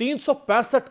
365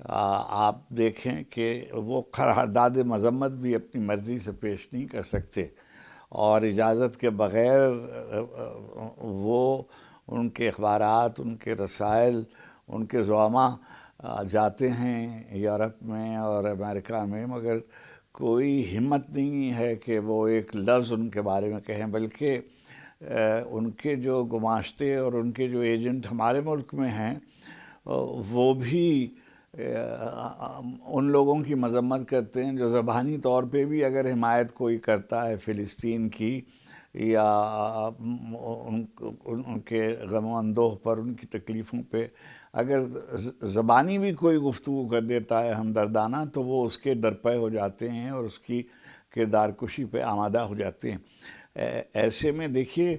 آپ دیکھیں کہ وہ قرارداد مذمت بھی اپنی مرضی سے پیش نہیں کر سکتے، اور اجازت کے بغیر وہ ان کے اخبارات، ان کے رسائل، ان کے زعماء جاتے ہیں یورپ میں اور امریکہ میں، مگر کوئی ہمت نہیں ہے کہ وہ ایک لفظ ان کے بارے میں کہیں، بلکہ ان کے جو گماشتے اور ان کے جو ایجنٹ ہمارے ملک میں ہیں وہ بھی ان لوگوں کی مذمت کرتے ہیں جو زبانی طور پہ بھی اگر حمایت کوئی کرتا ہے فلسطین کی، یا ان کے غم و اندوہ پر، ان کی تکلیفوں پہ اگر زبانی بھی کوئی گفتگو کر دیتا ہے ہمدردانہ، تو وہ اس کے درپے ہو جاتے ہیں اور اس کی کردار کشی پہ آمادہ ہو جاتے ہیں۔ ایسے میں دیکھیے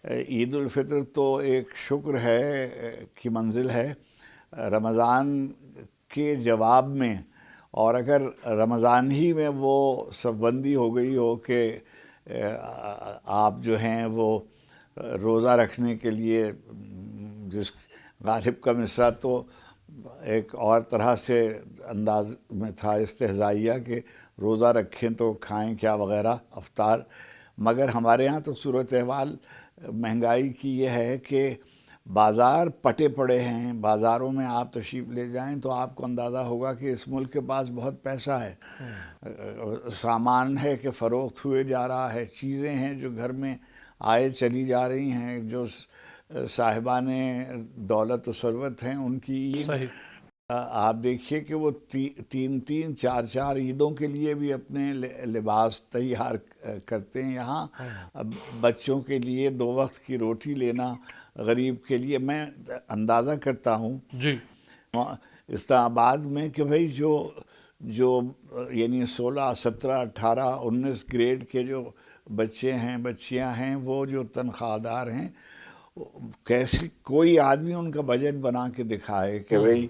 عید الفطر تو ایک شکر ہے کی منزل ہے رمضان کے جواب میں، اور اگر رمضان ہی میں وہ صف بندی ہو گئی ہو کہ آپ جو ہیں وہ روزہ رکھنے کے لیے، جس غالب کا مصرع تو ایک اور طرح سے انداز میں تھا استہزائیہ کہ روزہ رکھیں تو کھائیں کیا وغیرہ افطار، مگر ہمارے ہاں تو صورتحال مہنگائی کی یہ ہے کہ بازار پٹے پڑے ہیں، بازاروں میں آپ تشریف لے جائیں تو آپ کو اندازہ ہوگا کہ اس ملک کے پاس بہت پیسہ ہے، سامان ہے کہ فروخت ہوئے جا رہا ہے، چیزیں ہیں جو گھر میں آئے چلی جا رہی ہیں، جو صاحبان دولت و ثروت ہیں ان کی صحیح۔ آپ دیکھیے کہ وہ تین چار عیدوں کے لیے بھی اپنے لباس تیار کرتے ہیں۔ یہاں بچوں کے لیے 2 وقت کی روٹی لینا غریب کے لیے، میں اندازہ کرتا ہوں جی اسلام آباد میں کہ بھئی جو یعنی 16 17 18 19 گریڈ کے جو بچے ہیں بچیاں ہیں، وہ جو تنخواہ دار ہیں، کیسے کوئی آدمی ان کا بجٹ بنا کے دکھائے کہ بھئی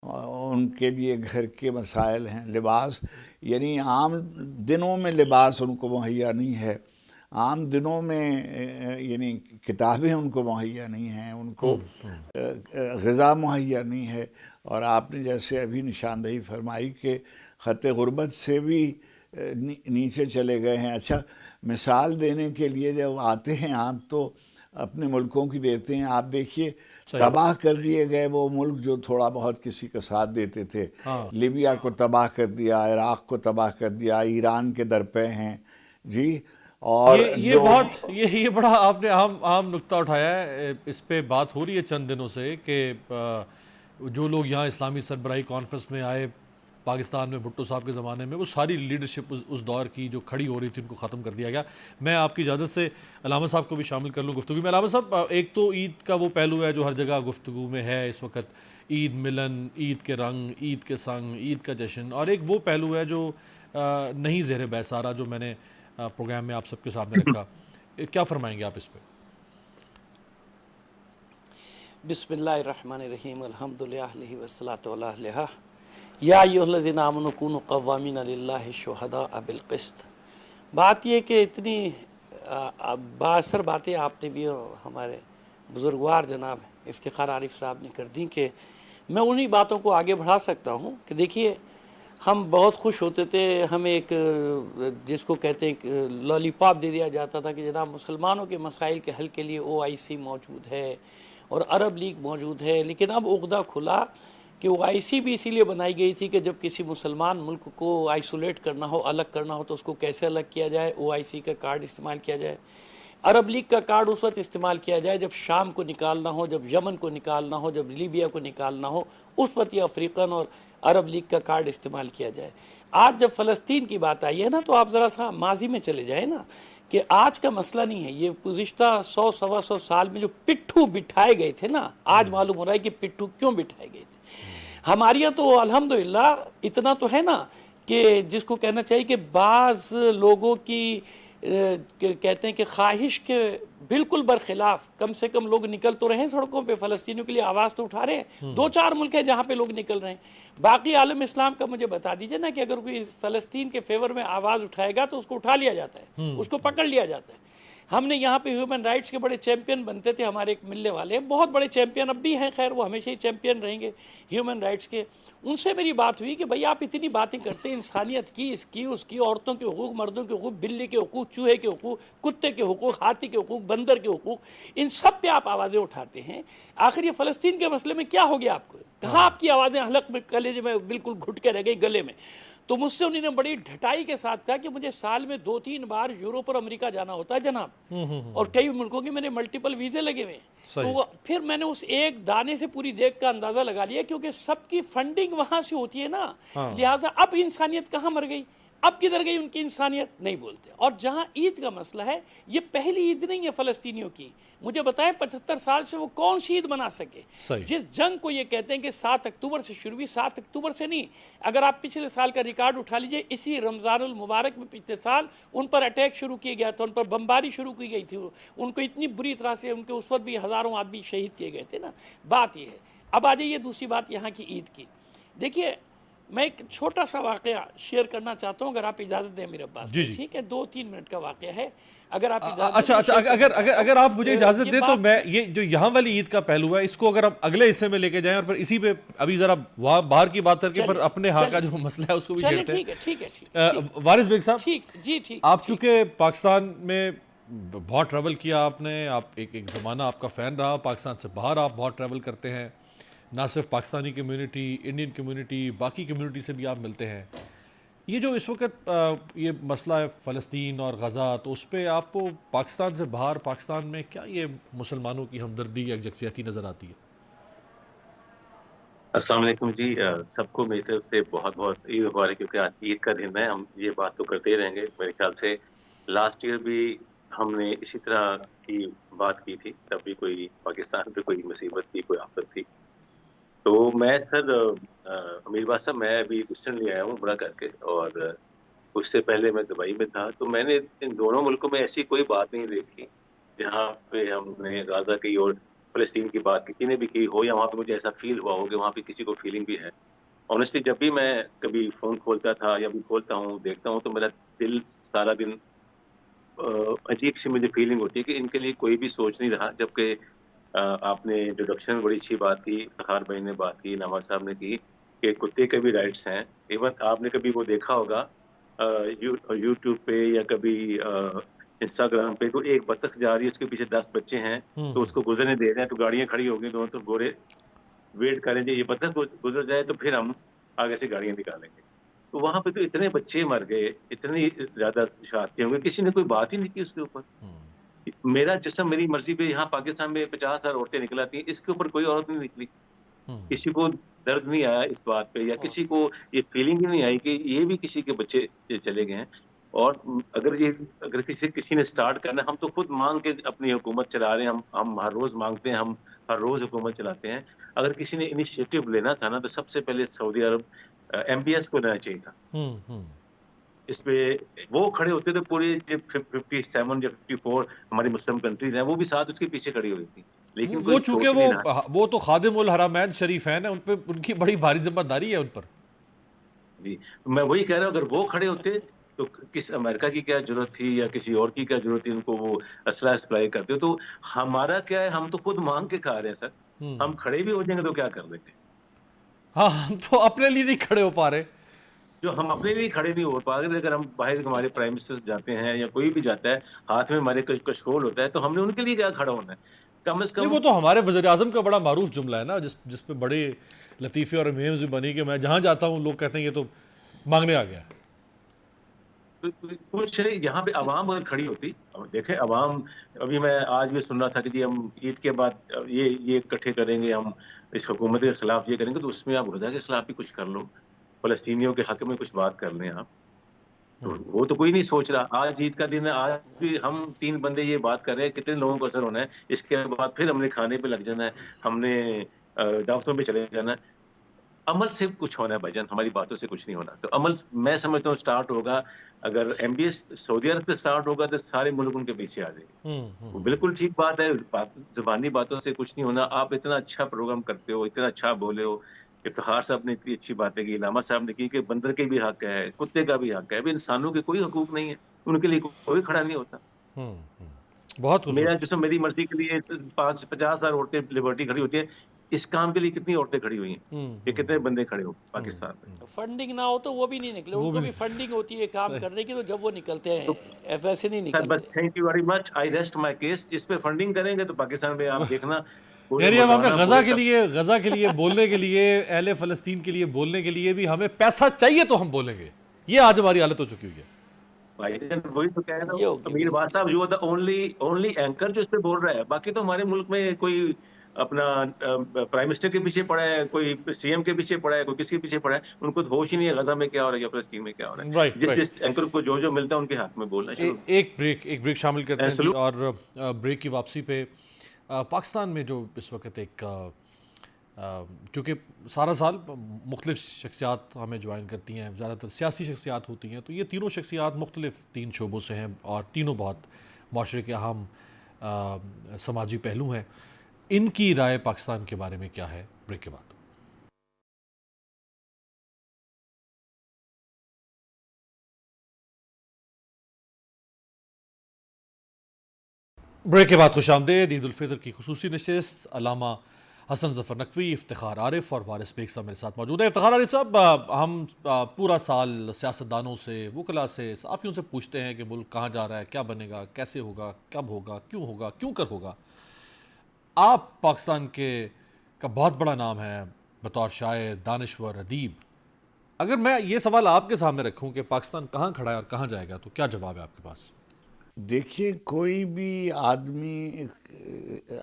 ان کے لیے گھر کے مسائل ہیں، لباس، یعنی عام دنوں میں لباس ان کو مہیا نہیں ہے، عام دنوں میں یعنی کتابیں ان کو مہیا نہیں ہیں، ان کو غذا مہیا نہیں ہے، اور آپ نے جیسے ابھی نشاندہی فرمائی کہ خط غربت سے بھی نیچے چلے گئے ہیں۔ اچھا، مثال دینے کے لیے جب آتے ہیں آپ تو اپنے ملکوں کی دیتے ہیں، آپ دیکھیے تباہ کر دیے گئے وہ ملک جو تھوڑا بہت کسی کا ساتھ دیتے تھے، لیبیا کو تباہ کر دیا، عراق کو تباہ کر دیا، ایران کے درپے ہیں جی، اور یہ بڑا آپ نے عام نکتہ اٹھایا ہے، اس پہ بات ہو رہی ہے چند دنوں سے کہ جو لوگ یہاں اسلامی سربراہی کانفرنس میں آئے پاکستان میں بھٹو صاحب کے زمانے میں، وہ ساری لیڈرشپ اس دور کی جو کھڑی ہو رہی تھی ان کو ختم کر دیا گیا۔ میں آپ کی اجازت سے علامہ صاحب کو بھی شامل کر لوں گفتگو میں۔ علامہ صاحب، ایک تو عید کا وہ پہلو ہے جو ہر جگہ گفتگو میں ہے اس وقت، عید ملن، عید کے رنگ، عید کے سنگ، عید کا جشن، اور ایک وہ پہلو ہے جو نہیں زیر بحث آ رہا، جو میں نے پروگرام میں آپ سب کے سامنے رکھا، کیا فرمائیں گے آپ اس پہ؟ بسم اللہ الرحمن الرحیم، الحمدللہ والصلاۃ علیہ یا ایھا الذین آمنوا کونوا قوامین للہ شہداء بالقسط۔ بات یہ کہ اتنی بااثر باتیں آپ نے بھی اور ہمارے بزرگوار جناب افتخار عارف صاحب نے کر دیں کہ میں انہی باتوں کو آگے بڑھا سکتا ہوں کہ دیکھیے، ہم بہت خوش ہوتے تھے، ہمیں ایک جس کو کہتے ہیں لالی پاپ دے دیا جاتا تھا کہ جناب مسلمانوں کے مسائل کے حل کے لیے OIC موجود ہے اور عرب لیگ موجود ہے، لیکن اب عقدہ کھلا کہ OIC بھی اسی لیے بنائی گئی تھی کہ جب کسی مسلمان ملک کو آئسولیٹ کرنا ہو، الگ کرنا ہو، تو اس کو کیسے الگ کیا جائے، OIC کا کارڈ استعمال کیا جائے۔ عرب لیگ کا کارڈ اس وقت استعمال کیا جائے جب شام کو نکالنا ہو، جب یمن کو نکالنا ہو، جب لیبیا کو نکالنا ہو، اس وقت یہ افریقن اور عرب لیگ کا کارڈ استعمال کیا جائے۔ آج جب فلسطین کی بات آئی ہے نا، تو آپ ذرا سا ماضی میں چلے جائیں نا، کہ آج کا مسئلہ نہیں ہے، یہ گزشتہ 100 سوا 100 سال میں جو پٹھو بٹھائے گئے تھے نا، آج معلوم ہو رہا ہے کہ پٹھو کیوں بٹھائے گئے تھے۔ ہمارے یہاں تو الحمدللہ اتنا تو ہے نا کہ جس کو کہنا چاہیے کہ بعض لوگوں کی کہتے ہیں کہ خواہش کے بالکل برخلاف کم سے کم لوگ نکل تو رہے ہیں سڑکوں پہ، فلسطینیوں کے لیے آواز تو اٹھا رہے ہیں۔ 2-4 ملک ہیں جہاں پہ لوگ نکل رہے ہیں، باقی عالم اسلام کا مجھے بتا دیجئے نا کہ اگر کوئی فلسطین کے فیور میں آواز اٹھائے گا تو اس کو اٹھا لیا جاتا ہے، اس کو پکڑ لیا جاتا ہے۔ ہم نے یہاں پہ ہیومن رائٹس کے بڑے چیمپئن بنتے تھے، ہمارے ایک ملنے والے بہت بڑے چیمپئن اب بھی ہیں، خیر وہ ہمیشہ ہی چیمپئن رہیں گے ہیومن رائٹس کے. ان سے میری بات ہوئی کہ بھئی آپ اتنی باتیں کرتے ہیں انسانیت کی، اس کی اس کی، عورتوں کے حقوق، مردوں کے حقوق، بلی کے حقوق، چوہے کے حقوق، کتے کے حقوق، ہاتھی کے حقوق، بندر کے حقوق، ان سب پہ آپ آوازیں اٹھاتے ہیں. آخر یہ فلسطین کے مسئلے میں کیا ہو گیا آپ کو؟ کہاں آپ کی آوازیں حلق میں، کلیجے میں بالکل گھٹ کے رہ گئی، گلے میں؟ تو مجھ سے انہوں نے بڑی ڈھٹائی کے ساتھ کہا کہ مجھے سال میں 2-3 بار یوروپ اور امریکہ جانا ہوتا ہے جناب، اور کئی ملکوں کے میرے ملٹیپل ویزے لگے ہوئے ہیں. تو پھر میں نے اس ایک دانے سے پوری دیگ کا اندازہ لگا لیا، کیونکہ سب کی فنڈنگ وہاں سے ہوتی ہے نا، لہٰذا اب انسانیت کہاں مر گئی، اب کدھر گئی ان کی انسانیت، نہیں بولتے. اور جہاں عید کا مسئلہ ہے، یہ پہلی عید نہیں ہے فلسطینیوں کی. مجھے بتائیں 75 سال سے وہ کون سی عید بنا سکے؟ جس جنگ کو یہ کہتے ہیں کہ 7 اکتوبر سے شروع ہوئی، 7 اکتوبر سے نہیں. اگر آپ پچھلے سال کا ریکارڈ اٹھا لیجئے، اسی رمضان المبارک میں پچھلے سال ان پر اٹیک شروع کیا گیا تھا، ان پر بمباری شروع کی گئی تھی، ان کو اتنی بری طرح سے، ان کے اس وقت بھی ہزاروں آدمی شہید کیے گئے تھے نا. بات یہ ہے. اب آ جائیے دوسری بات یہاں کی عید کی. دیکھیے میں ایک چھوٹا سا واقعہ شیئر کرنا چاہتا ہوں، اگر آپ اجازت دیں میرے پاس. ٹھیک ہے، 2-3 منٹ کا واقعہ ہے، اگر آپ اجازت اچھا اگر آپ مجھے اجازت دیں تو میں یہ جو یہاں والی عید کا پہلو ہے، اس کو اگر ہم اگلے حصے میں لے کے جائیں اور پھر اسی پہ ابھی ذرا وہاں باہر کی بات کر کے پھر اپنے ہاں کا جو مسئلہ ہے اس کو بھی چھیڑتے ہیں. ٹھیک ہے. وارث بیگ صاحب، ٹھیک. آپ چونکہ پاکستان میں بہت ٹریول کیا، آپ نے، آپ ایک زمانہ آپ کا فین رہا، پاکستان سے باہر آپ بہت ٹریول کرتے ہیں، نہ صرف پاکستانی کمیونٹی، انڈین کمیونٹی، باقی کمیونٹی سے بھی آپ ملتے ہیں. یہ جو اس وقت یہ مسئلہ ہے فلسطین اور غزہ، تو اس پہ آپ کو پاکستان سے باہر، پاکستان میں کیا یہ مسلمانوں کی ہمدردی یا یکجہتی نظر آتی ہے؟ السلام علیکم جی. سب کو میری طرف سے بہت بہت عید مبارک، کیونکہ آج عید کا دن ہے. ہم یہ بات تو کرتے ہی رہیں گے. میرے خیال سے لاسٹ ایئر بھی ہم نے اسی طرح کی بات کی تھی، تب بھی کوئی پاکستان پہ کوئی مصیبت تھی، کوئی آفت تھی. تو میں سر امیر بات صاحب، میں ابھی ریسنٹلی آیا ہوں بڑا کر کے، اور اس سے پہلے میں دبئی میں تھا. تو میں نے ان دونوں ملکوں میں ایسی کوئی بات نہیں دیکھی جہاں پہ ہم نے غزہ کی اور فلسطین کی بات کسی نے بھی کی ہو، یا وہاں پہ مجھے ایسا فیل ہوا ہو کہ وہاں پہ کسی کو فیلنگ بھی ہے. آنیسٹلی جب بھی میں کبھی فون کھولتا تھا یا بھی کھولتا ہوں، دیکھتا ہوں، تو میرا دل سارا دن عجیب سی مجھے فیلنگ ہوتی ہے کہ ان کے لیے کوئی بھی سوچ نہیں رہا. جبکہ آپ نے انٹروڈکشن میں بڑی اچھی بات کی، فخار بھائی نے بات کی، نواز صاحب نے کی کہ کتے کے بھی رائٹس ہیں. ایون آپ نے کبھی وہ دیکھا ہوگا یوٹیوب پہ یا کبھی انسٹاگرام پہ، تو ایک بطخ جا رہی ہے، اس کے پیچھے 10 بچے ہیں، تو اس کو گزرنے دے رہے ہیں، تو گاڑیاں کھڑی ہو گئی، دونوں تو گورے ویٹ کریں گے یہ بطخ گزر جائے تو پھر ہم آگے سے گاڑیاں نکالیں گے. تو وہاں پہ تو اتنے بچے مر گئے، اتنی زیادہ شہادتیں ہوں گے، کسی نے کوئی بات ہی نہیں کی اس کے اوپر. میرا جسم میری مرضی پہ. یہاں پاکستان میں 50,000 عورتیں نکلاتی ہیں، اس کے اوپر کوئی عورت نہیں نکلی. کسی کو درد نہیں آیا اس بات پہ، یا کسی کو یہ فیلنگ ہی نہیں آئی کہ یہ بھی کسی کے بچے چلے گئے ہیں. اور اگر کسی نے سٹارٹ کرنا، ہم تو خود مانگ کے اپنی حکومت چلا رہے ہیں، ہم ہر روز مانگتے ہیں، ہم ہر روز حکومت چلاتے ہیں. اگر کسی نے انیشیٹو لینا تھا نا، تو سب سے پہلے سعودی عرب MBS کو لینا چاہیے تھا. اس پہ وہ کھڑے ہوتے تھے، پورے 57 یا 54 ہماری مسلم کنٹریز ہیں، وہ بھی ساتھ اس کے پیچھے کھڑی ہوئی تھی. لیکن وہ چونکہ وہ تو خادم الحرمین شریفین ہیں، ان پہ ان کی بڑی بھاری ذمہ داری ہے ان پر. جی میں وہی کہہ رہا ہوں، اگر وہ کھڑے ہوتے تو کس امریکہ کی کیا ضرورت تھی یا کسی اور کی کیا ضرورت تھی ان کو وہ اسلحہ سپلائی کرتے. تو ہمارا کیا ہے، ہم تو خود مانگ کے کھا رہے ہیں سر. ہم کھڑے بھی ہو جائیں گے تو کیا کر دیں گے؟ ہاں، ہم تو اپنے لیے نہیں کھڑے ہو پا رہے. جو ہم اپنے لیے کھڑے نہیں ہو پا رہے، اگر ہم باہر ہمارے پرائم منسٹر جاتے ہیں یا کوئی بھی جاتا ہے، ہاتھ میں ہمارے کشکول ہوتا ہے، تو ہم نے ان کے لیے کیا کھڑا ہونا ہے؟ کم از کم وہ تو ہمارے وزیر اعظم کا بڑا معروف جملہ ہے نا، جس پہ بڑے لطیفے اور میمز بھی بنی کہ میں جہاں جاتا ہوں لوگ کہتے ہیں یہ تو مانگنے آ گیا. کچھ یہاں پہ عوام اگر کھڑی ہوتی، دیکھیں عوام، ابھی میں آج بھی سن رہا تھا کہ جی ہم عید کے بعد یہ اکٹھے کریں گے، ہم اس حکومت کے خلاف یہ کریں گے. تو اس میں آپ غزہ کے خلاف بھی کچھ کر لو، فلسطینیوں کے حق میں کچھ بات کر لیں آپ. تو وہ تو کوئی نہیں سوچ رہا. آج عید کا دن ہے، آج بھی ہم 3 بندے یہ بات کر رہے ہیں، کتنے لوگوں کو اثر ہونا ہے. اس کے بعد پھر ہم نے کھانے پہ لگ جانا ہے، ہم نے دعوتوں پہ چلے جانا ہے. عمل سے کچھ ہونا ہے بھائی جان، ہماری باتوں سے کچھ نہیں ہونا. تو عمل میں سمجھتا ہوں سٹارٹ ہوگا. اگر MBS سعودی عرب سے سٹارٹ ہوگا تو سارے ملک ان کے پیچھے آ جائیں گے. وہ بالکل ٹھیک بات ہے، زبانی باتوں سے کچھ نہیں ہونا. آپ اتنا اچھا پروگرام کرتے ہو، اتنا اچھا بولے ہو. افتخار صاحب نے اتنی اچھی باتیں کی، علامہ صاحب نے کی کہ بندر کے بھی حق ہے، کتے کا بھی حق ہے. ابھی انسانوں کے کوئی حقوق نہیں ہے، ان کے لیے کوئی کھڑا نہیں ہوتا. بہت خوبصورت. میرا جسم میری مرضی کے لیے 50,000 عورتیں لیبرٹی کھڑی ہوتی ہیں. اس کام کے لیے کتنی عورتیں کھڑی ہوئی ہیں, یہ کتنے بندے کھڑے ہو پاکستان میں. فنڈنگ نہ ہو تو وہ بھی نہیں نکلے, ان کو بھی فنڈنگ ہوتی ہے کام کرنے کی, تو جب وہ نکلتے ہیں ایسے نہیں بس نکلتے. Thank you very much, I rest my case. اس پہ فنڈنگ کریں گے تو پاکستان میں آپ دیکھنا یعنی اب ہمیں غزہ کے لیے بولنے کے لیے, اہل فلسطین کے لیے بولنے کے لیے بھی ہمیں پیسہ چاہیے تو ہم بولیں گے. یہ آج ہماری حالت ہو چکی ہوئی ہے. بھائی جان وہی تو کہہ رہا یہ ہوں, ہوگی امیر بالکل. باز صاحب you are the only anchor جو اس پہ بول رہا ہے. باقی تو ہمارے ملک میں کوئی اپنا پرائم منسٹر کے پیچھے پڑا ہے, کوئی سی ایم کے پیچھے پڑا ہے, کوئی کس کے پیچھے پڑا ہے. ان کو ہوش ہی نہیں ہے غزہ میں کیا ہو رہا ہے یا فلسطین میں کیا ہو رہا ہے. رائٹ جس رائٹ. اینکر کو جو ملتا ہے ان کے ہاتھ میں بولنا شروع. ایک بریک شامل کرتے ہیں جی, اور بریک کی واپسی پہ پاکستان میں جو اس وقت ایک چونکہ سارا سال مختلف شخصیات ہمیں جوائن کرتی ہیں, زیادہ تر سیاسی شخصیات ہوتی ہیں, تو یہ تینوں شخصیات مختلف 3 شعبوں سے ہیں اور تینوں بہت معاشرے کے اہم سماجی پہلو ہیں. ان کی رائے پاکستان کے بارے میں کیا ہے, بریک کے بعد. بریک کے بعد خوش آمدید. عید الفطر کی خصوصی نشست, علامہ حسن ظفر نقوی, افتخار عارف اور وارث بیگ صاحب میرے ساتھ موجود ہیں. افتخار عارف صاحب, ہم پورا سال سیاستدانوں سے, وکلاء سے, صحافیوں سے پوچھتے ہیں کہ ملک کہاں جا رہا ہے, کیا بنے گا, کیسے ہوگا, کب ہوگا, کیوں کر ہوگا. آپ پاکستان کا بہت بڑا نام ہے بطور شاعر, دانشور, ادیب. اگر میں یہ سوال آپ کے سامنے رکھوں کہ پاکستان کہاں کھڑا ہے اور کہاں جائے گا, تو کیا جواب ہے آپ کے پاس؟ دیکھیے, کوئی بھی آدمی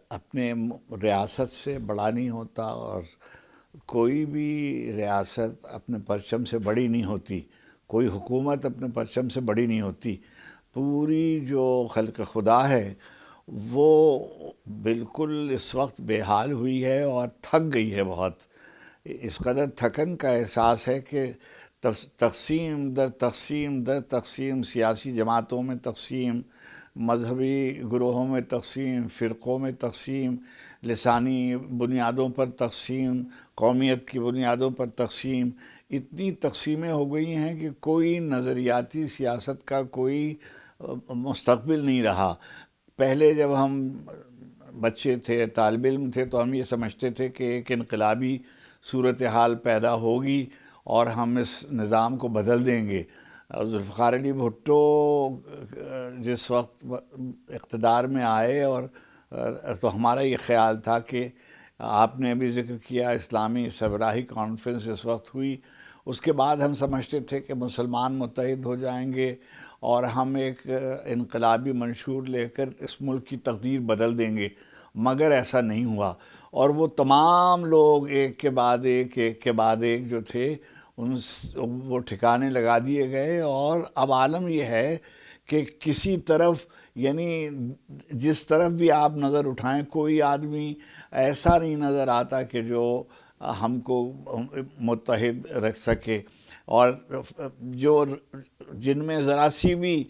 اپنے ریاست سے بڑا نہیں ہوتا اور کوئی بھی ریاست اپنے پرچم سے بڑی نہیں ہوتی, کوئی حکومت اپنے پرچم سے بڑی نہیں ہوتی. پوری جو خلق خدا ہے وہ بالکل اس وقت بے حال ہوئی ہے اور تھک گئی ہے بہت. اس قدر تھکن کا احساس ہے کہ تقسیم در تقسیم, سیاسی جماعتوں میں تقسیم, مذہبی گروہوں میں تقسیم, فرقوں میں تقسیم, لسانی بنیادوں پر تقسیم, قومیت کی بنیادوں پر تقسیم. اتنی تقسیمیں ہو گئی ہیں کہ کوئی نظریاتی سیاست کا کوئی مستقبل نہیں رہا. پہلے جب ہم بچے تھے, طالب علم تھے, تو ہم یہ سمجھتے تھے کہ ایک انقلابی صورتحال پیدا ہوگی اور ہم اس نظام کو بدل دیں گے. ذوالفقار علی بھٹو جس وقت اقتدار میں آئے اور تو ہمارا یہ خیال تھا کہ آپ نے بھی ذکر کیا, اسلامی سربراہی کانفرنس اس وقت ہوئی, اس کے بعد ہم سمجھتے تھے کہ مسلمان متحد ہو جائیں گے اور ہم ایک انقلابی منشور لے کر اس ملک کی تقدیر بدل دیں گے. مگر ایسا نہیں ہوا, اور وہ تمام لوگ ایک کے بعد ایک جو تھے وہ ٹھکانے لگا دیے گئے. اور اب عالم یہ ہے کہ کسی طرف, یعنی جس طرف بھی آپ نظر اٹھائیں, کوئی آدمی ایسا نہیں نظر آتا کہ جو ہم کو متحد رکھ سکے. اور جن میں ذرا سی بھی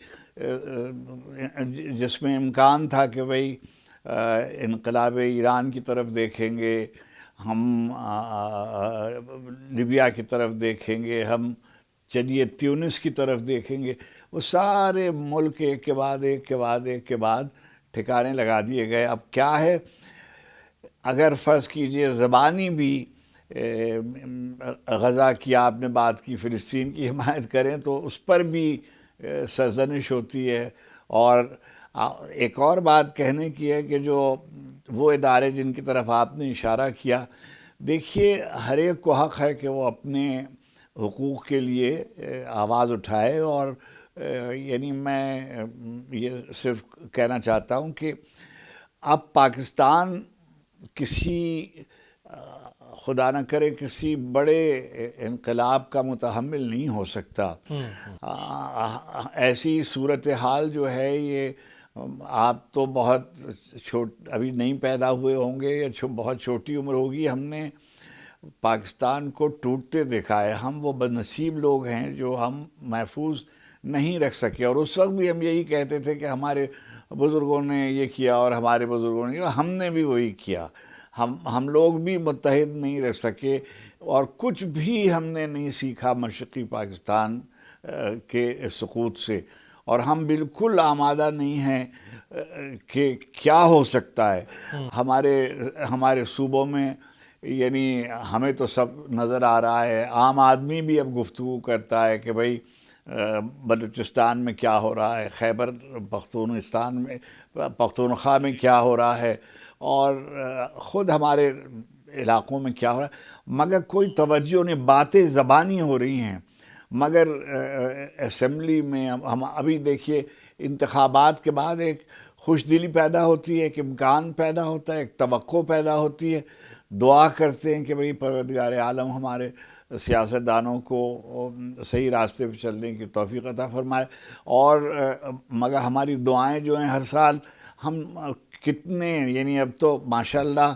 جس میں امکان تھا کہ بھئی انقلاب ایران کی طرف دیکھیں گے, ہم لیبیا کی طرف دیکھیں گے, ہم چلیے تیونس کی طرف دیکھیں گے, وہ سارے ملک ایک کے بعد ٹھکانے لگا دیے گئے. اب کیا ہے, اگر فرض کیجئے زبانی بھی غزہ کی آپ نے بات کی, فلسطین کی حمایت کریں تو اس پر بھی سرزنش ہوتی ہے. اور ایک اور بات کہنے کی ہے کہ جو وہ ادارے جن کی طرف آپ نے اشارہ کیا, دیکھیے ہر ایک کو حق ہے کہ وہ اپنے حقوق کے لیے آواز اٹھائے. اور یعنی میں یہ صرف کہنا چاہتا ہوں کہ اب پاکستان کسی, خدا نہ کرے, کسی بڑے انقلاب کا متحمل نہیں ہو سکتا. ایسی صورتحال جو ہے, یہ آپ تو بہت ابھی نہیں پیدا ہوئے ہوں گے یا بہت چھوٹی عمر ہوگی, ہم نے پاکستان کو ٹوٹتے دیکھا ہے. ہم وہ بد نصیب لوگ ہیں جو ہم محفوظ نہیں رکھ سکے. اور اس وقت بھی ہم یہی کہتے تھے کہ ہمارے بزرگوں نے یہ کیا اور ہمارے بزرگوں نے, ہم نے بھی وہی کیا. ہم لوگ بھی متحد نہیں رہ سکے اور کچھ بھی ہم نے نہیں سیکھا مشرقی پاکستان کے سقوط سے. اور ہم بالکل آمادہ نہیں ہیں کہ کیا ہو سکتا ہے ہمارے صوبوں میں. یعنی ہمیں تو سب نظر آ رہا ہے، عام آدمی بھی اب گفتگو کرتا ہے کہ بھئی بلوچستان میں کیا ہو رہا ہے، خیبر پختونخوا میں کیا ہو رہا ہے، اور خود ہمارے علاقوں میں کیا ہو رہا ہے، مگر کوئی توجہ نہیں. باتیں زبانی ہو رہی ہیں، مگر اسمبلی میں ہم ابھی دیکھیے انتخابات کے بعد ایک خوش دلی پیدا ہوتی ہے، ایک امکان پیدا ہوتا ہے، ایک توقع پیدا ہوتی ہے. دعا کرتے ہیں کہ بھئی پروردگار عالم ہمارے سیاستدانوں کو صحیح راستے پہ چلنے کی توفیق عطا فرمائے. اور مگر ہماری دعائیں جو ہیں ہر سال ہم کتنے، یعنی اب تو ماشاءاللہ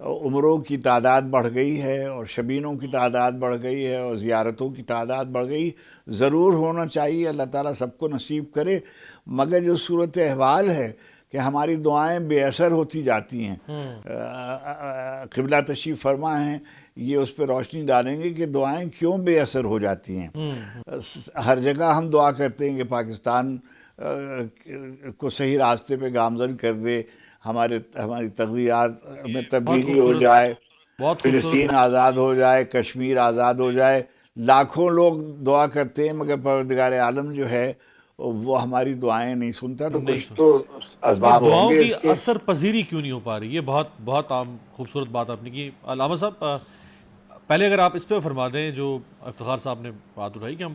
عمروں کی تعداد بڑھ گئی ہے اور شبینوں کی تعداد بڑھ گئی ہے اور زیارتوں کی تعداد بڑھ گئی. ضرور ہونا چاہیے، اللہ تعالیٰ سب کو نصیب کرے، مگر جو صورت احوال ہے کہ ہماری دعائیں بے اثر ہوتی جاتی ہیں. قبلہ تشریف فرما ہیں، یہ اس پہ روشنی ڈالیں گے کہ دعائیں کیوں بے اثر ہو جاتی ہیں. ہر جگہ ہم دعا کرتے ہیں کہ پاکستان کو صحیح راستے پہ گامزن کر دے، ہماری تغذیات میں تبدیلی ہو جائے، فلسطین آزاد ہو جائے، کشمیر آزاد ہو جائے. لاکھوں لوگ دعا کرتے ہیں مگر پروردگار عالم جو ہے وہ ہماری دعائیں نہیں سنتا. تو کچھ تو اسباب ہوں دعاؤں گے کی اس کے. اثر پذیری کیوں نہیں ہو پا رہی؟ یہ بہت عام خوبصورت بات آپ نے کی. علامہ صاحب پہلے اگر آپ اس پہ فرما دیں جو افتخار صاحب نے بات اٹھائی کہ ہم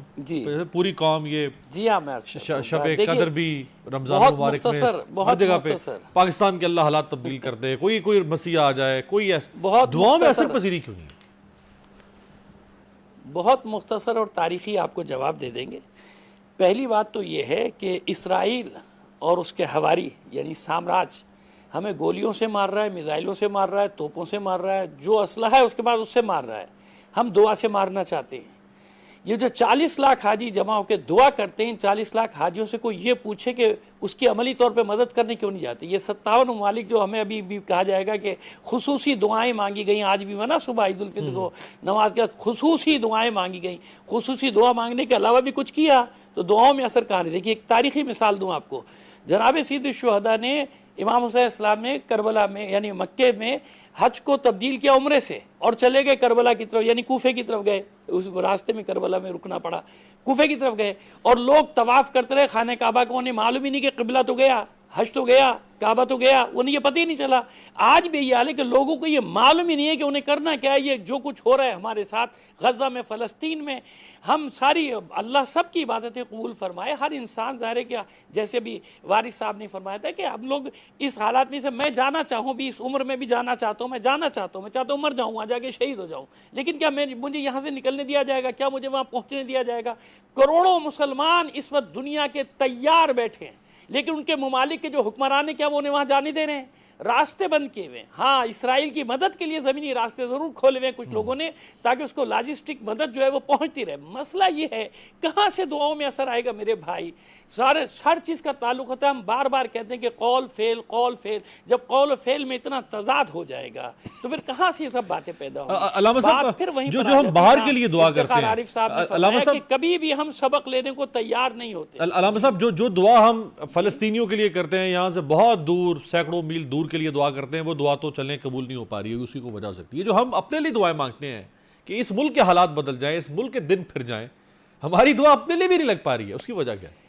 پوری قوم یہ جی ہاں میں شب قدر بھی رمضان مبارک میں ہر جگہ پہ پاکستان کے اللہ حالات تبدیل کر دے، کوئی مسیح آ جائے، کوئی دعاؤں میں اثر پذیری کیوں نہیں؟ بہت مختصر اور تاریخی آپ کو جواب دے دیں گے. پہلی بات تو یہ ہے کہ اسرائیل اور اس کے حواری یعنی سامراج ہمیں گولیوں سے مار رہا ہے، میزائلوں سے مار رہا ہے، توپوں سے مار رہا ہے، جو اسلحہ ہے اس کے بعد اس سے مار رہا ہے. ہم دعا سے مارنا چاہتے ہیں. یہ جو 40 لاکھ حاجی جمع ہو کے دعا کرتے ہیں، 40 لاکھ حاجیوں سے کوئی یہ پوچھے کہ اس کی عملی طور پہ مدد کرنے کیوں نہیں جاتے؟ یہ 57 ممالک جو ہمیں ابھی بھی کہا جائے گا کہ خصوصی دعائیں مانگی گئیں، آج بھی نا صبح عید الفطر کو نماز کے بعد خصوصی دعائیں مانگی گئیں. خصوصی دعا مانگنے کے علاوہ بھی کچھ کیا تو دعاؤں میں اثر کہاں نہیں. دیکھیے ایک تاریخی مثال دوں آپ کو. جناب سید الشہداء نے امام حسین السلام نے کربلا میں یعنی مکے میں حج کو تبدیل کیا عمرے سے اور چلے گئے کربلا کی طرف، یعنی کوفے کی طرف گئے. اس راستے میں کربلا میں رکنا پڑا، کوفے کی طرف گئے اور لوگ طواف کرتے رہے خانہ کعبہ کو. انہیں معلوم ہی نہیں کہ قبلہ تو گیا، حج تو گیا، کعبہ تو گیا، انہیں یہ پتہ ہی نہیں چلا. آج بھی یہ حال ہے کہ لوگوں کو یہ معلوم ہی نہیں ہے کہ انہیں کرنا کیا ہے. یہ جو کچھ ہو رہا ہے ہمارے ساتھ غزہ میں، فلسطین میں، ہم ساری اللہ سب کی عبادتیں قبول فرمائے. ہر انسان ظاہر ہے کہ جیسے بھی وارث صاحب نے فرمایا تھا کہ ہم لوگ اس حالات میں سے میں جانا چاہوں بھی، اس عمر میں بھی جانا چاہتا ہوں، میں جانا چاہتا ہوں، میں چاہتا ہوں مر جاؤں، وہاں جا کے شہید ہو جاؤں، لیکن کیا مجھے یہاں سے نکلنے دیا جائے گا؟ کیا مجھے وہاں پہنچنے دیا جائے گا؟ کروڑوں مسلمان اس وقت دنیا کے تیار بیٹھے ہیں، لیکن ان کے ممالک کے جو حکمران ہیں کیا وہ انہیں وہاں جانے دے رہے ہیں؟ راستے بند کیے ہوئے ہیں. ہاں اسرائیل کی مدد کے لیے زمینی راستے ضرور کھولے ہوئے ہیں کچھ لوگوں نے تاکہ اس کو لاجسٹک مدد جو ہے وہ پہنچتی رہے. مسئلہ یہ ہے کہاں سے دعاؤں میں اثر آئے گا میرے بھائی؟ ہر چیز کا تعلق ہوتا ہے. ہم بار بار کہتے ہیں کہ قول فعل قول فعل. جب قول و فعل میں اتنا تضاد ہو جائے گا تو پھر کہاں سے یہ سب باتیں پیدا ہوں گی؟ علامہ صاحب جو ہم باہر کے لیے دعا کرتے ہیں، عارف صاحب نے فرمایا کہ کبھی بھی ہم سبق لینے کو تیار نہیں ہوتے. علامہ صاحب جو دعا ہم فلسطینیوں کے لیے کرتے ہیں، یہاں سے بہت دور سینکڑوں میل دور کے لیے دعا کرتے ہیں، وہ دعا تو چلیں قبول نہیں ہو پا رہی ہے. اسی کو وجہ ہو سکتی ہے جو ہم اپنے لیے دعائیں مانگتے ہیں کہ اس ملک کے حالات بدل جائیں، اس ملک کے دن پھر جائیں، ہماری دعا اپنے لیے بھی نہیں لگ پا رہی ہے. اس کی وجہ کیا ہے؟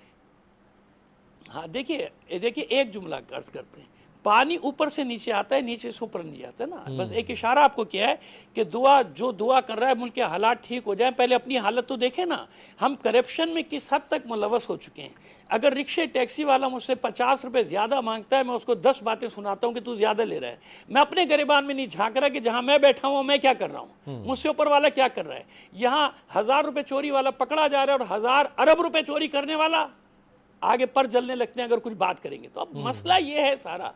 ہاں دیکھیے ایک جملہ عرض کرتے ہیں. پانی اوپر سے نیچے آتا ہے، نیچے سے اوپر نہیں آتا نا. بس ایک اشارہ آپ کو کیا ہے کہ جو دعا کر رہا ہے ملک کے حالات ٹھیک ہو جائیں. پہلے اپنی حالت تو دیکھیں نا. ہم کرپشن میں کس حد تک ملوث ہو چکے ہیں. اگر رکشے ٹیکسی والا مجھ سے 50 روپے زیادہ مانگتا ہے، میں اس کو 10 باتیں سناتا ہوں کہ تو زیادہ لے رہا ہے. میں اپنے گریبان میں نہیں جھانک رہا کہ جہاں میں بیٹھا ہوں میں کیا کر رہا ہوں، مجھ سے اوپر والا کیا کر رہا ہے. یہاں 1000 روپے چوری والا پکڑا جا رہا ہے اور 1000 ارب روپے چوری کرنے والا آگے پر جلنے لگتے ہیں اگر کچھ بات کریں گے تو. اب مسئلہ یہ ہے سارا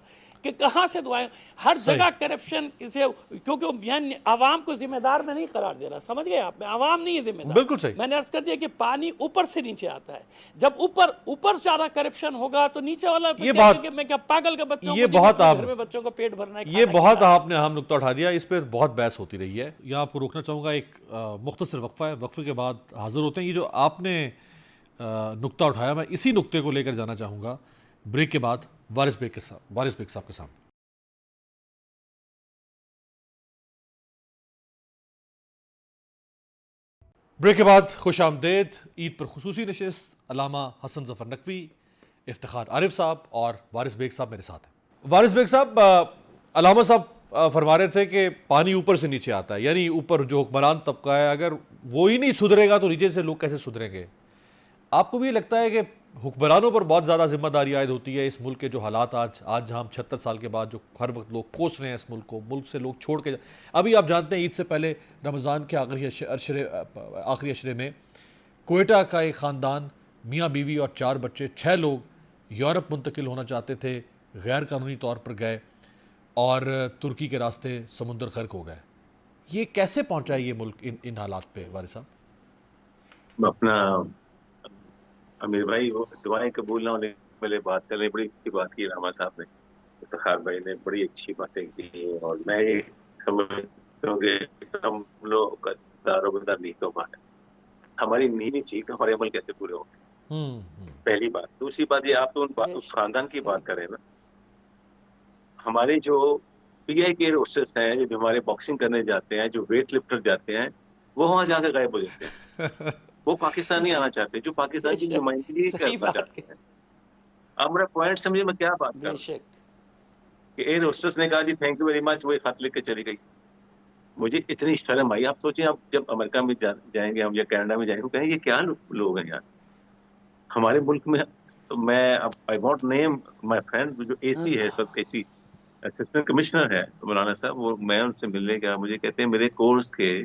کہ کہاں سے دعائیں. ہر جگہ کرپشن سے، کیونکہ یعنی عوام کو ذمہ دار میں نہیں قرار دے رہا. سمجھ گئے آپ؟ میں عوام نہیں ہے ذمہ دار. بالکل صحیح. میں نے عرض کر دیا کہ پانی اوپر سے نیچے آتا ہے. جب اوپر سارا کرپشن ہوگا تو نیچے والا میں کیا پاگل کا بچوں گھر میں بچوں کا پیٹ بھرنا ہے. یہ بہت آپ نے اہم نقطہ اٹھا دیا. اس پہ بہت بحث ہوتی رہی ہے. یہاں آپ کو روکنا چاہوں گا. ایک مختصر وقفہ ہے، وقفے کے بعد حاضر ہوتے ہیں. یہ جو آپ نے نقطہ اٹھایا. میں اسی نقطے کو لے کر جانا چاہوں گا بریک کے بعد وارث بیگ صاحب کے سامنے. بریک کے بعد خوش آمدید. عید پر خصوصی نشست. علامہ حسن ظفر نقوی، افتخار عارف صاحب اور وارث بیگ صاحب میرے ساتھ ہیں. وارث بیگ صاحب، علامہ صاحب فرما رہے تھے کہ پانی اوپر سے نیچے آتا ہے، یعنی اوپر جو حکمران طبقہ ہے اگر وہ ہی نہیں سدھرے گا تو نیچے سے لوگ کیسے سدھریں گے؟ آپ کو بھی یہ لگتا ہے کہ حکمرانوں پر بہت زیادہ ذمہ داری عائد ہوتی ہے اس ملک کے جو حالات آج جہاں ہم 76 سال کے بعد جو ہر وقت لوگ کوس رہے ہیں اس ملک کو، ملک سے لوگ چھوڑ کے ابھی آپ جانتے ہیں عید سے پہلے رمضان کے آخری اشرے میں کوئٹہ کا ایک خاندان، میاں بیوی اور 4 بچے، 6 لوگ یورپ منتقل ہونا چاہتے تھے، غیر قانونی طور پر گئے اور ترکی کے راستے سمندر غرق ہو گئے. یہ کیسے پہنچا ہے یہ ملک ان حالات پہ وارث صاحب؟ اپنا امیر بھائی وہ دعائیں قبول نہ ہونے پہلے بات کر رہے ہیں. بڑی اچھی بات کی علامہ صاحب نے، افتخار بھائی نے بڑی اچھی باتیں کی، اور میں یہ سمجھتا ہوں کہ ہم لوگ کا دارومدار نیک و بات ہے. ہماری نیت نہیں ٹھیک، ہمارے عمل کیسے پورے ہوں گے؟ پہلی بات. دوسری بات یہ، آپ تو اس خاندان کی بات کریں نا. ہمارے جو پی آئی کے روسٹرس ہیں جو ہمارے باکسنگ کرنے جاتے ہیں، جو ویٹ لفٹر جاتے ہیں، وہ وہاں جا کے غائب ہو جاتے ہیں. وہ پاکستان نہیں آنا چاہتے، جو پاکستان کی نمائندگی صحیح کرنا بات چاہتے ہے. ہیں. اب میرا پوائنٹ سمجھے میں کیا بات کر بے رہا ہوں شک. کہ ایئر ہوسٹس نے کہا جی تھینک یو ویری مچ، وہی خط لکھ کے چلی گئی. مجھے اتنی شرم آئی. آپ سوچیں، آپ جب امریکہ میں جائیں گے ہم یا کینیڈا میں جائیں گے، کہیں یہ کیا لوگ ہیں یار ہمارے ملک میں. تو میں I want name my friend جو اے سی ہے، سب اے سی اسسٹنٹ کمشنر ہے مولانا صاحب، وہ میں ان سے ملنے گیا. مجھے کہتے ہیں میرے کورس کے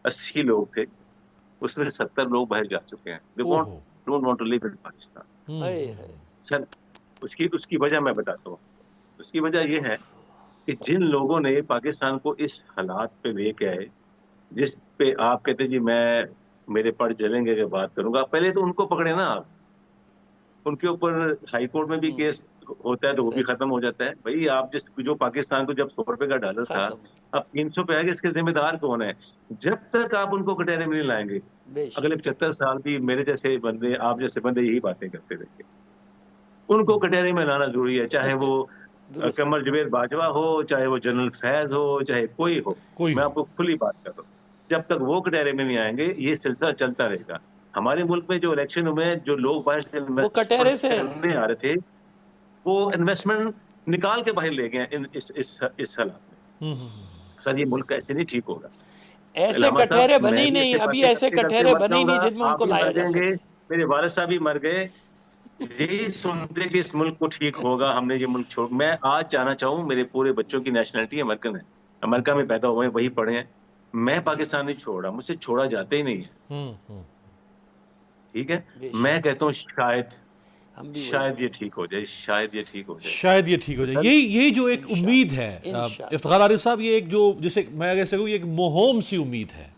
80 لوگ تھے، اس میں 70 لوگ باہر جا چکے ہیں. They don't want to live in Pakistan. سر اس کی وجہ میں بتاتا ہوں. اس کی وجہ یہ ہے کہ جن لوگوں نے پاکستان کو اس حالات پہ لے کے آئے، جس پہ آپ کہتے جی میں میرے پڑ جلیں گے کہ بات کروں گا، پہلے تو ان کو پکڑے نا. آپ ان کے اوپر ہائی کورٹ میں بھی کیس ہوتا ہے تو وہ بھی ختم ہو جاتا ہے. بھائی آپ جو پاکستان کو جب 100 روپے کا ڈالر تھا، اب 300 پہ آئے گا، اس کے ذمہ دار کون ہے؟ جب تک آپ ان کو کٹہرے میں نہیں لائیں گے، اگلے 75 سال بھی میرے جیسے بندے، آپ جیسے بندے یہی باتیں کرتے رہیں گے. ان کو کٹہرے میں لانا ضروری ہے، چاہے وہ قمر جوید باجوہ ہو، چاہے وہ جنرل فیض ہو، چاہے کوئی ہو. میں آپ کو کھلی بات کر رہا ہوں، جب تک وہ کٹہرے میں نہیں آئیں گے یہ سلسلہ چلتا رہے گا. ہمارے ملک میں جو الیکشن میں جو لوگ باہر سے وہ کٹہرے سے کرنے آ رہے تھے، وہ انویسٹمنٹ نکال کے باہر لے گئے اس حالات میں. سر یہ ملک ایسے نہیں ٹھیک ہوگا. ایسے کٹہرے بنے ہی بھی نہیں، اپنے ابھی پاکستان ایسے کی طرف سے کٹہرے مر بنے ہی جاؤں نہیں گا، جن میں ان آپ کو بھی لایا مر جا جائیں گے، سکے. میرے والد صاحب بھی مر گئے. یہی سنتے کہ اس ملک کو ٹھیک ہوگا، ہم نے یہ ملک چھوڑ. میں آج جانا چاہوں، میرے پورے بچوں کی نیشنلٹی امریکن ہے، امریکہ میں پیدا ہوئے ہیں، وہی پڑھے ہیں. میں پاکستان نہیں چھوڑ رہا، مجھ سے چھوڑا جاتے ہی نہیں ہے. ٹھیک ہے، میں کہتا ہوں شاید یہ ٹھیک ہو جائے، شاید یہ ٹھیک ہو جائے، شاید یہ ٹھیک ہو جائے. یہی جو ایک امید ہے افتخار عارف صاحب، یہ ایک جو جسے میں اگر سے کہوں، یہ ایک مہوم سی امید ہے،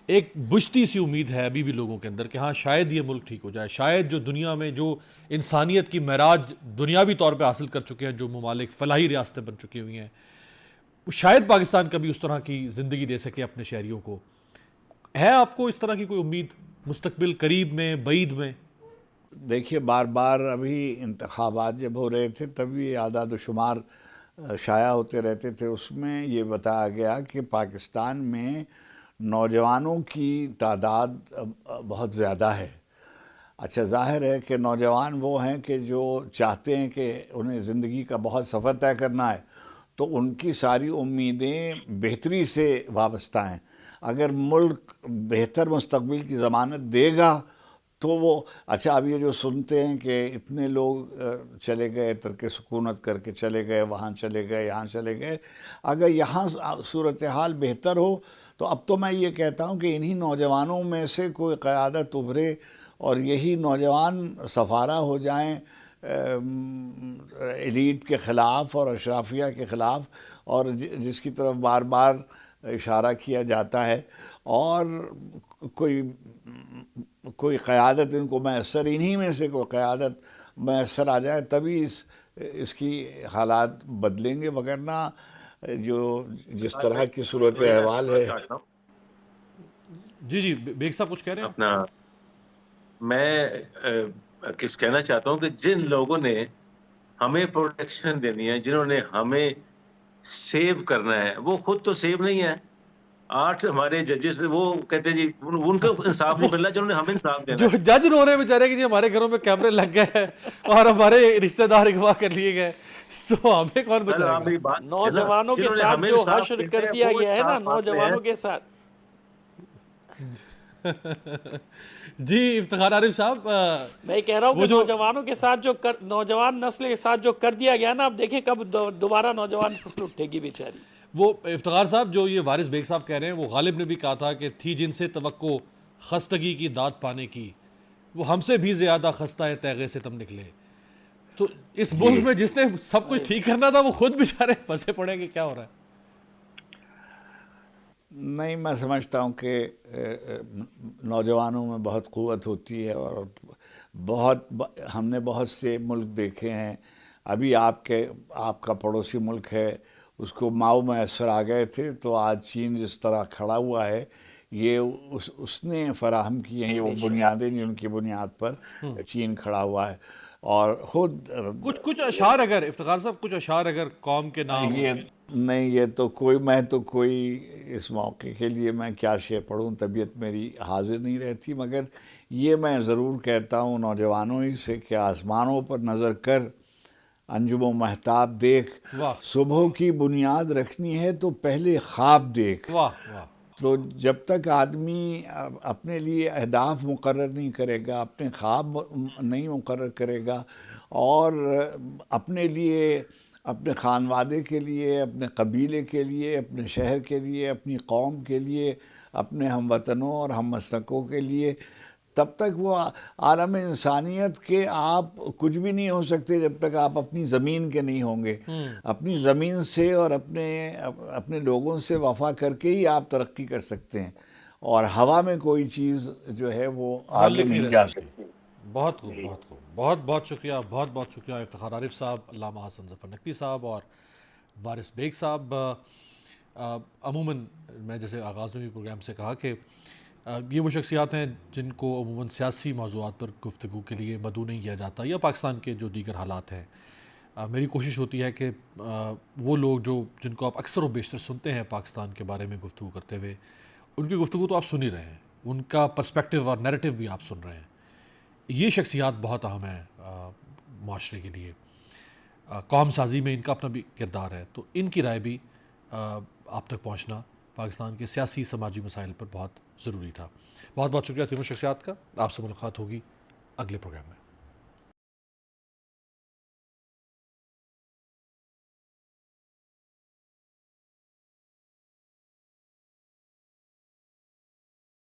ایک بجتی سی امید ہے ابھی بھی لوگوں کے اندر کہ ہاں شاید یہ ملک ٹھیک ہو جائے. شاید جو دنیا میں جو انسانیت کی معراج دنیاوی طور پہ حاصل کر چکے ہیں جو ممالک، فلاحی ریاستیں بن چکی ہوئی ہیں، شاید پاکستان کبھی اس طرح کی زندگی دے سکے اپنے شہریوں کو. ہے آپ کو اس طرح کی کوئی امید مستقبل قریب میں، بعید میں؟ دیکھیے، بار بار ابھی انتخابات جب ہو رہے تھے تب یہ اعداد و شمار شائع ہوتے رہتے تھے. اس میں یہ بتایا گیا کہ پاکستان میں نوجوانوں کی تعداد بہت زیادہ ہے. اچھا، ظاہر ہے کہ نوجوان وہ ہیں کہ جو چاہتے ہیں کہ انہیں زندگی کا بہت سفر طے کرنا ہے، تو ان کی ساری امیدیں بہتری سے وابستہ ہیں. اگر ملک بہتر مستقبل کی ضمانت دے گا تو وہ اچھا. اب یہ جو سنتے ہیں کہ اتنے لوگ چلے گئے، ترک سکونت کر کے چلے گئے، وہاں چلے گئے، یہاں چلے گئے، اگر یہاں صورتحال بہتر ہو تو اب تو میں یہ کہتا ہوں کہ انہی نوجوانوں میں سے کوئی قیادت ابھرے اور یہی نوجوان سفارہ ہو جائیں ایلیٹ کے خلاف اور اشرافیہ کے خلاف، اور جس کی طرف بار بار اشارہ کیا جاتا ہے، اور کوئی قیادت ان کو میسر، انہی میں سے کوئی قیادت میسر آ جائے، تبھی اس کی حالات بدلیں گے. وگرنہ جس طرح کی صورت احوال ہے. جی بیگ صاحب کچھ کہہ رہے ہیں؟ اپنا میں کچھ کہنا چاہتا ہوں کہ جن لوگوں نے ہمیں پروٹیکشن دینی ہے، جنہوں نے ہمیں سیو کرنا ہے، وہ خود تو سیو نہیں ہے. 8 ہمارے ججز وہ کہتے ہیں جی ان کو انصاف نہیں مل رہا جنہوں نے ہمیں انصاف دینا جو ہے. جج رو رہے بیچارے کہ جی ہمارے گھروں میں کیمرے لگ گئے ہیں اور ہمارے رشتہ دار اغوا کر لیے گئے، تو ہمیں کون سر بچائے آپ گا؟ میری بات ہے نا، نوجوانوں کے جنہوں نے ساتھ ہمیں جو انصاف حشر دینا کر ہے دیا وہ گیا ہے نا، انصاف مانگتے ہیں. نوجوانوں کے ساتھ. جی افتخار عارف صاحب، میں کہہ رہا ہوں وہ کہ جو نوجوانوں کے ساتھ جو نوجوان نسل کے ساتھ جو کر دیا گیا نا، اب دیکھیں کب دوبارہ نوجوان نسل اٹھے گی بیچاری. وہ افتخار صاحب جو یہ وارث بیگ صاحب کہہ رہے ہیں، وہ غالب نے بھی کہا تھا کہ تھی جن سے توقع خستگی کی داد پانے کی، وہ ہم سے بھی زیادہ خستہ ہے تیغ سے تم نکلے. تو اس ملک میں جس نے سب کچھ ٹھیک کرنا تھا وہ خود بیچارے پھنسے پڑے کہ کیا ہو رہا ہے؟ نہیں، میں سمجھتا ہوں کہ نوجوانوں میں بہت قوت ہوتی ہے، اور ہم نے بہت سے ملک دیکھے ہیں. ابھی آپ کا پڑوسی ملک ہے، اس کو ماؤ میسر آ گئے تھے، تو آج چین جس طرح کھڑا ہوا ہے، یہ اس نے فراہم کی ہیں یہ وہ بنیادیں جن کی بنیاد پر چین کھڑا ہوا ہے. اور خود کچھ اشعار اگر افتخار صاحب، کچھ اشعار اگر قوم کے نام. یہ تو کوئی اس موقع کے لیے میں کیا شے پڑھوں، طبیعت میری حاضر نہیں رہتی، مگر یہ میں ضرور کہتا ہوں نوجوانوں ہی سے کہ آسمانوں پر نظر کر، انجم و مہتاب دیکھ، واہ صبح کی بنیاد رکھنی ہے تو پہلے خواب دیکھ. واہ واہ. تو جب تک آدمی اپنے لیے اہداف مقرر نہیں کرے گا، اپنے خواب نہیں مقرر کرے گا، اور اپنے لیے، اپنے خانوادے کے لیے، اپنے قبیلے کے لیے، اپنے شہر کے لیے، اپنی قوم کے لیے، اپنے ہم وطنوں اور ہم مسلکوں کے لیے، تب تک وہ عالم انسانیت کے آپ کچھ بھی نہیں ہو سکتے جب تک آپ اپنی زمین کے نہیں ہوں گے. اپنی زمین سے اور اپنے لوگوں سے وفا کر کے ہی آپ ترقی کر سکتے ہیں، اور ہوا میں کوئی چیز جو ہے وہ آگے نہیں جا سکتی. بہت خوب، بہت خوب، بہت بہت شکریہ، بہت بہت شکریہ افتخار عارف صاحب، علامہ حسن ظفر نقوی صاحب اور وارث بیگ صاحب. عموماً میں جیسے آغاز میں بھی پروگرام سے کہا کہ یہ وہ شخصیات ہیں جن کو عموماً سیاسی موضوعات پر گفتگو کے لیے مدعو نہیں کیا جاتا، یا پاکستان کے جو دیگر حالات ہیں. میری کوشش ہوتی ہے کہ وہ لوگ جن کو آپ اکثر و بیشتر سنتے ہیں پاکستان کے بارے میں گفتگو کرتے ہوئے، ان کی گفتگو تو آپ سن ہی رہے ہیں، ان کا پرسپیکٹیو اور نیریٹو بھی آپ سن رہے ہیں. یہ شخصیات بہت اہم ہیں معاشرے کے لیے، قوم سازی میں ان کا اپنا بھی کردار ہے، تو ان کی رائے بھی آپ تک پہنچنا پاکستان کے سیاسی سماجی مسائل پر بہت ضروری تھا. بہت بہت شکریہ تینوں شخصیات کا. آپ سے ملاقات ہوگی اگلے پروگرام میں.